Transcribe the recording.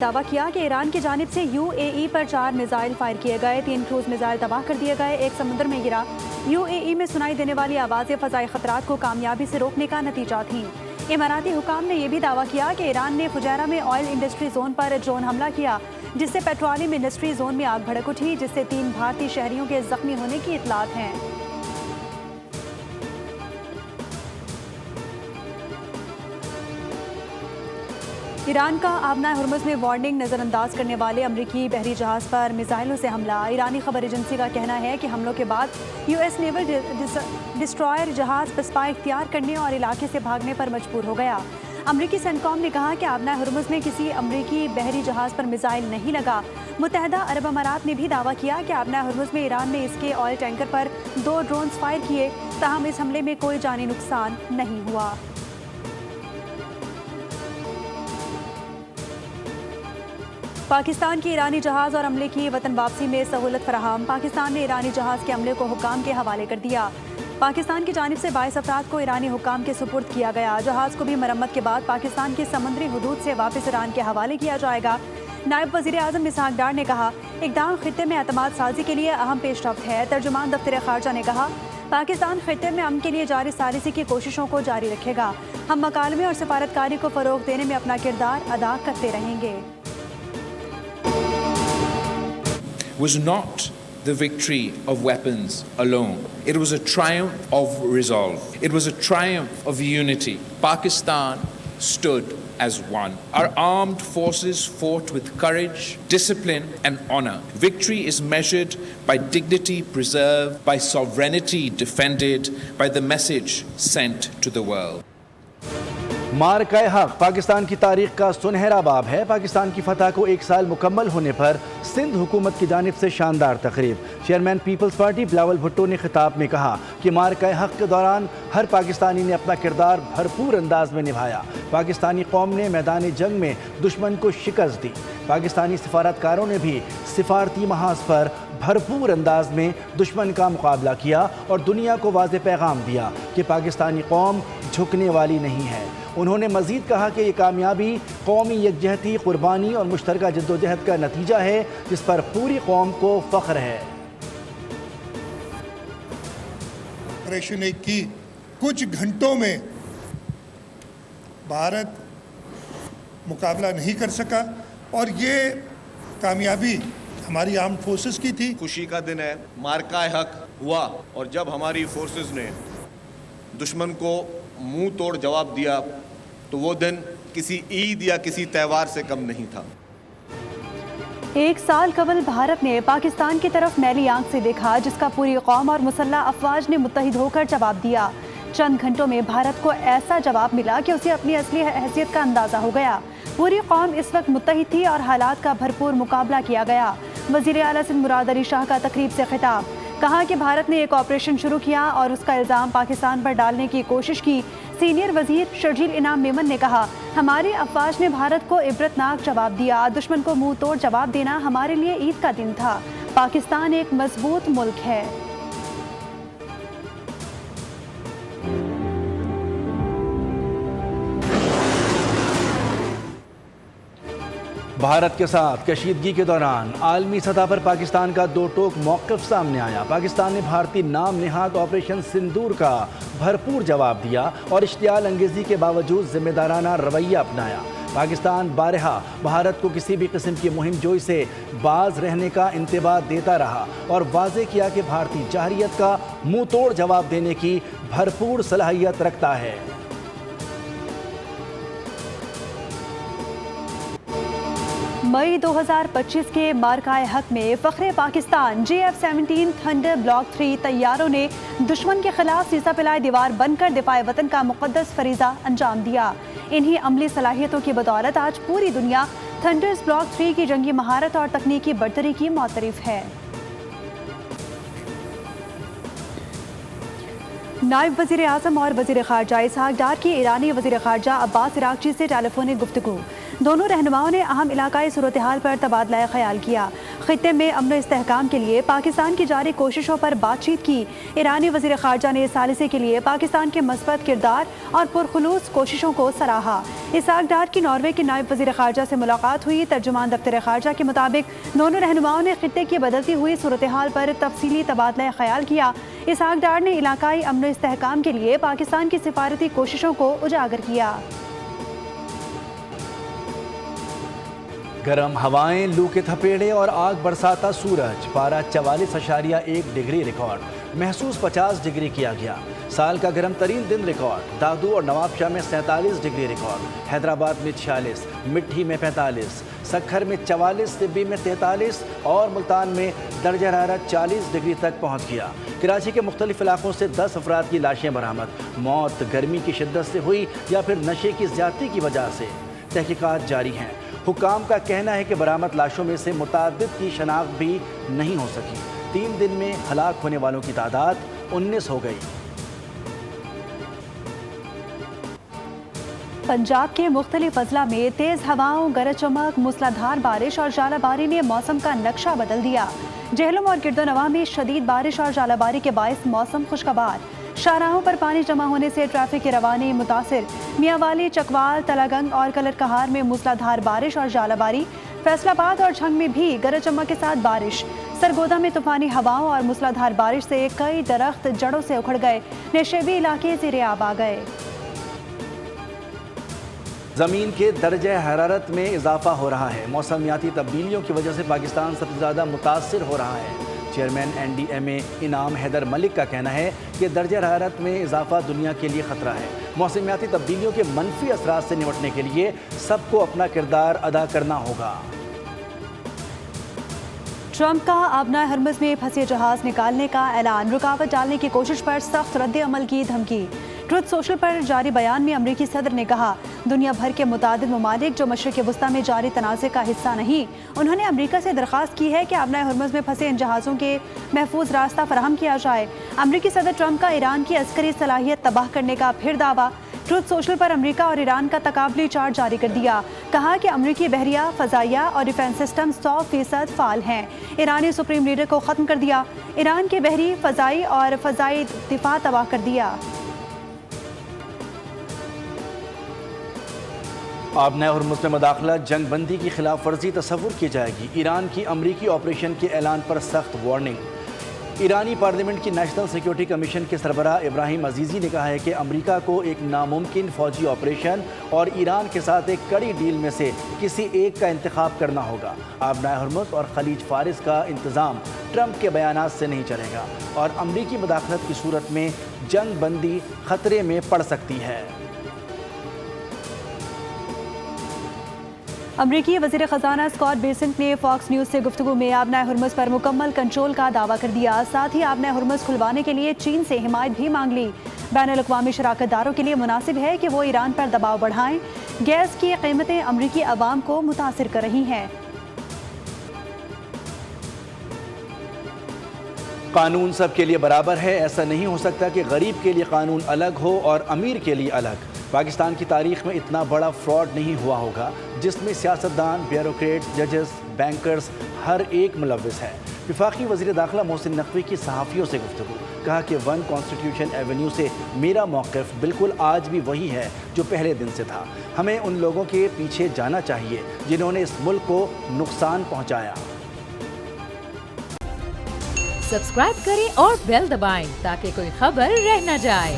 دعویٰ کیا کہ ایران کی جانب سے UAE پر 4 میزائل فائر کیے گئے، 3 کروز میزائل تباہ کر دیے گئے، ایک سمندر میں گرا۔ UAE میں سنائی دینے والی آوازیں فضائی خطرات کو کامیابی سے روکنے کا نتیجہ تھیں۔ اماراتی حکام نے یہ بھی دعویٰ کیا کہ ایران نے فجیرہ میں آئل انڈسٹری زون پر ڈرون حملہ کیا، جس سے پیٹرولیم انڈسٹری زون میں آگ بھڑک اٹھی، جس سے 3 بھارتی شہریوں کے زخمی ہونے کی اطلاعات ہیں۔ ایران کا آبنائے ہرمز میں وارننگ نظر انداز کرنے والے امریکی بحری جہاز پر میزائلوں سے حملہ۔ ایرانی خبر ایجنسی کا کہنا ہے کہ حملوں کے بعد US نیول ڈسٹرائر جہاز پسپا اختیار کرنے اور علاقے سے بھاگنے پر مجبور ہو گیا۔ امریکی سینٹکام نے کہا کہ آبنائے ہرمز میں کسی امریکی بحری جہاز پر میزائل نہیں لگا۔ متحدہ عرب امارات نے بھی دعویٰ کیا کہ آبنائے ہرمز میں ایران نے اس کے آئل ٹینکر پر 2 ڈرونز فائر کیے، تاہم اس حملے میں کوئی جانی نقصان نہیں ہوا۔ پاکستان کی ایرانی جہاز اور عملے کی وطن واپسی میں سہولت فراہم۔ پاکستان نے ایرانی جہاز کے عملے کو حکام کے حوالے کر دیا۔ پاکستان کی جانب سے 22 افراد کو ایرانی حکام کے سپرد کیا گیا۔ جہاز کو بھی مرمت کے بعد پاکستان کی سمندری حدود سے واپس ایران کے حوالے کیا جائے گا۔ نائب وزیر اعظم اسحاق ڈار نے کہا، اقدام خطے میں اعتماد سازی کے لیے اہم پیش رفت ہے۔ ترجمان دفتر خارجہ نے کہا، پاکستان خطے میں امن کے لیے جاری ثالثی کی کوششوں کو جاری رکھے گا۔ ہم مکالمے اور سفارتکاری کو فروغ دینے میں اپنا کردار ادا کرتے رہیں گے۔ Was not the victory of weapons alone. It was a triumph of resolve. It was a triumph of unity. Pakistan stood as one. Our armed forces fought with courage, discipline, and honor. Victory is measured by dignity preserved, by sovereignty defended, by the message sent to the world. مارکہ حق پاکستان کی تاریخ کا سنہرا باب ہے۔ پاکستان کی فتح کو 1 سال مکمل ہونے پر سندھ حکومت کی جانب سے شاندار تقریب۔ چیئرمین پیپلز پارٹی بلاول بھٹو نے خطاب میں کہا کہ مارکہ حق کے دوران ہر پاکستانی نے اپنا کردار بھرپور انداز میں نبھایا۔ پاکستانی قوم نے میدان جنگ میں دشمن کو شکست دی۔ پاکستانی سفارتکاروں نے بھی سفارتی محاذ پر بھرپور انداز میں دشمن کا مقابلہ کیا اور دنیا کو واضح پیغام دیا کہ پاکستانی قوم جھکنے والی نہیں ہے۔ انہوں نے مزید کہا کہ یہ کامیابی قومی یکجہتی، قربانی اور مشترکہ جدوجہد کا نتیجہ ہے، جس پر پوری قوم کو فخر ہے۔ آپریشن 1 کی کچھ گھنٹوں میں بھارت مقابلہ نہیں کر سکا اور یہ کامیابی ہماری آرمڈ فورسز کی تھی۔ خوشی کا دن ہے، مارکہ حق ہوا اور جب ہماری فورسز نے دشمن کو منہ توڑ جواب دیا تو وہ دن کسی عید یا کسی تہوار سے کم نہیں تھا۔ 1 سال قبل بھارت نے پاکستان کی طرف میلی آنکھ سے دیکھا، جس کا پوری قوم اور مسلح افواج نے متحد ہو کر جواب دیا۔ چند گھنٹوں میں بھارت کو ایسا جواب ملا کہ اسے اپنی اصلی حیثیت کا اندازہ ہو گیا۔ پوری قوم اس وقت متحد تھی اور حالات کا بھرپور مقابلہ کیا گیا۔ وزیر اعلیٰ سندھ مراد علی شاہ کا تقریب سے خطاب، کہا کہ بھارت نے ایک آپریشن شروع کیا اور اس کا الزام پاکستان پر ڈالنے کی کوشش کی۔ سینئر وزیر شرجیل انعام میمن نے کہا، ہماری افواج نے بھارت کو عبرتناک جواب دیا۔ دشمن کو منہ توڑ جواب دینا ہمارے لیے عید کا دن تھا۔ پاکستان ایک مضبوط ملک ہے۔ بھارت کے ساتھ کشیدگی کے دوران عالمی سطح پر پاکستان کا 2 ٹوک موقف سامنے آیا۔ پاکستان نے بھارتی نام نہاد آپریشن سندور کا بھرپور جواب دیا اور اشتعال انگیزی کے باوجود ذمہ دارانہ رویہ اپنایا۔ پاکستان بارہا بھارت کو کسی بھی قسم کی مہم جوئی سے باز رہنے کا انتباہ دیتا رہا اور واضح کیا کہ بھارتی جارحیت کا منہ توڑ جواب دینے کی بھرپور صلاحیت رکھتا ہے۔ مئی 2025 کے مارکہ حق میں فخر پاکستان JF-17 تھنڈر بلاک 3 طیاروں نے دشمن کے خلاف سیسا پلائے دیوار بن کر دفاع وطن کا مقدس فریضہ انجام دیا۔ انہی عملی صلاحیتوں کی بدولت آج پوری دنیا تھنڈرز بلاک 3 کی جنگی مہارت اور تکنیکی برتری کی معترف ہے۔ نائب وزیر اعظم اور وزیر خارجہ اسحاق ڈار کی ایرانی وزیر خارجہ عباس عراقچی سے ٹیلی فونک گفتگو۔ دونوں رہنماؤں نے اہم علاقائی صورتحال پر تبادلہ خیال کیا۔ خطے میں امن و استحکام کے لیے پاکستان کی جاری کوششوں پر بات چیت کی۔ ایرانی وزیر خارجہ نے ثالثی کے لیے پاکستان کے مثبت کردار اور پرخلوص کوششوں کو سراہا۔ اسحاق ڈار کی ناروے کے نائب وزیر خارجہ سے ملاقات ہوئی۔ ترجمان دفتر خارجہ کے مطابق دونوں رہنماؤں نے خطے کی بدلتی ہوئی صورتحال پر تفصیلی تبادلہ خیال کیا۔ اسحاق ڈار نے علاقائی امن و استحکام کے لیے پاکستان کی سفارتی کوششوں کو اجاگر کیا۔ گرم ہوائیں، لو کے تھپیڑے اور آگ برساتا سورج، پارہ 44.1 ڈگری ریکارڈ، محسوس 50 ڈگری کیا گیا۔ سال کا گرم ترین دن ریکارڈ، دادو اور نوابشاہ میں 47 ڈگری ریکارڈ، حیدرآباد میں 46، مٹھی میں 45، سکھر میں 44، طبی میں 43 اور ملتان میں درجہ حرارت 40 ڈگری تک پہنچ گیا۔ کراچی کے مختلف علاقوں سے 10 افراد کی لاشیں برآمد، موت گرمی کی شدت سے ہوئی یا پھر نشے کی زیادتی کی وجہ سے، تحقیقات جاری ہیں۔ حکام کا کہنا ہے کہ برآمد لاشوں میں سے متعدد کی شناخت بھی نہیں ہو سکی۔ 3 دن میں ہلاک ہونے والوں کی تعداد 19 ہو گئی۔ پنجاب کے مختلف اضلاع میں تیز ہواؤں، گرج چمک، موسلادھار بارش اور ژالہ باری نے موسم کا نقشہ بدل دیا۔ جہلم اور گرد و نواح میں شدید بارش اور ژالہ باری کے باعث موسم خوشگوار۔ شاہراہوں پر پانی جمع ہونے سے ٹریفک کی روانی متاثر۔ میاں والی، چکوال، تلہ گنگ اور کلر کہار میں موسلادھار بارش اور ژالہ باری۔ فیصل آباد اور جھنگ میں بھی گرج چمک کے ساتھ بارش۔ سرگودا میں طوفانی ہواؤں اور موسلادھار بارش سے کئی درخت جڑوں سے اکھڑ گئے۔ نشیبی علاقے زیر آب آ گئے۔ زمین کے درجہ حرارت میں اضافہ ہو رہا ہے۔ موسمیاتی تبدیلیوں کی وجہ سے پاکستان سب سے زیادہ متاثر ہو رہا ہے۔ چیئرمین NDMA انعام حیدر ملک کا کہنا ہے کہ درجہ حرارت میں اضافہ دنیا کے لیے خطرہ ہے۔ موسمیاتی تبدیلیوں کے منفی اثرات سے نمٹنے کے لیے سب کو اپنا کردار ادا کرنا ہوگا۔ ٹرمپ کا آبنائے ہرمز میں پھنسے جہاز نکالنے کا اعلان، رکاوٹ ڈالنے کی کوشش پر سخت رد عمل کی دھمکی۔ ٹروتھ سوشل پر جاری بیان میں امریکی صدر نے کہا، دنیا بھر کے متعدد ممالک جو مشرق وسطیٰ میں جاری تنازع کا حصہ نہیں، انہوں نے امریکہ سے درخواست کی ہے کہ آبنائے ہرمز میں پھنسے ان جہازوں کے محفوظ راستہ فراہم کیا جائے۔ امریکی صدر ٹرمپ کا ایران کی عسکری صلاحیت تباہ کرنے کا پھر دعویٰ۔ ٹروتھ سوشل پر امریکہ اور ایران کا تقابلی چارٹ جاری کر دیا، کہا کہ امریکی بحریہ، فضائیہ اور ڈیفنس سسٹم 100% فعال ہیں۔ ایرانی سپریم لیڈر کو ختم کر دیا، ایران کے بحری، فضائی اور فضائی دفاع تباہ کر دیا۔ آبنائے ہرمز میں مداخلت، جنگ بندی کی خلاف ورزی تصور کی جائے گی۔ ایران کی امریکی آپریشن کے اعلان پر سخت وارننگ۔ ایرانی پارلیمنٹ کی نیشنل سیکیورٹی کمیشن کے سربراہ ابراہیم عزیزی نے کہا ہے کہ امریکہ کو ایک ناممکن فوجی آپریشن اور ایران کے ساتھ ایک کڑی ڈیل میں سے کسی ایک کا انتخاب کرنا ہوگا۔ آبنائے ہرمز اور خلیج فارس کا انتظام ٹرمپ کے بیانات سے نہیں چلے گا اور امریکی مداخلت کی صورت میں جنگ بندی خطرے میں پڑ سکتی ہے۔ امریکی وزیر خزانہ اسکاٹ بیسنٹ نے فاکس نیوز سے گفتگو میں آبنائے ہرمز پر مکمل کنٹرول کا دعویٰ کر دیا، ساتھ ہی آبنائے ہرمز کھلوانے کے لیے چین سے حمایت بھی مانگ لی۔ بین الاقوامی شراکت داروں کے لیے مناسب ہے کہ وہ ایران پر دباؤ بڑھائیں، گیس کی قیمتیں امریکی عوام کو متاثر کر رہی ہیں۔ قانون سب کے لیے برابر ہے، ایسا نہیں ہو سکتا کہ غریب کے لیے قانون الگ ہو اور امیر کے لیے الگ۔ پاکستان کی تاریخ میں اتنا بڑا فراڈ نہیں ہوا ہوگا جس میں سیاستدان، بیوروکریٹس، ججز، بینکرز ہر ایک ملوث ہے۔ وفاقی وزیر داخلہ محسن نقوی کی صحافیوں سے گفتگو، کہا کہ 1 کانسٹیٹیوشن ایونیو سے میرا موقف بالکل آج بھی وہی ہے جو پہلے دن سے تھا۔ ہمیں ان لوگوں کے پیچھے جانا چاہیے جنہوں نے اس ملک کو نقصان پہنچایا۔ سبسکرائب کریں اور بیل دبائیں تاکہ کوئی خبر رہ نہ جائے۔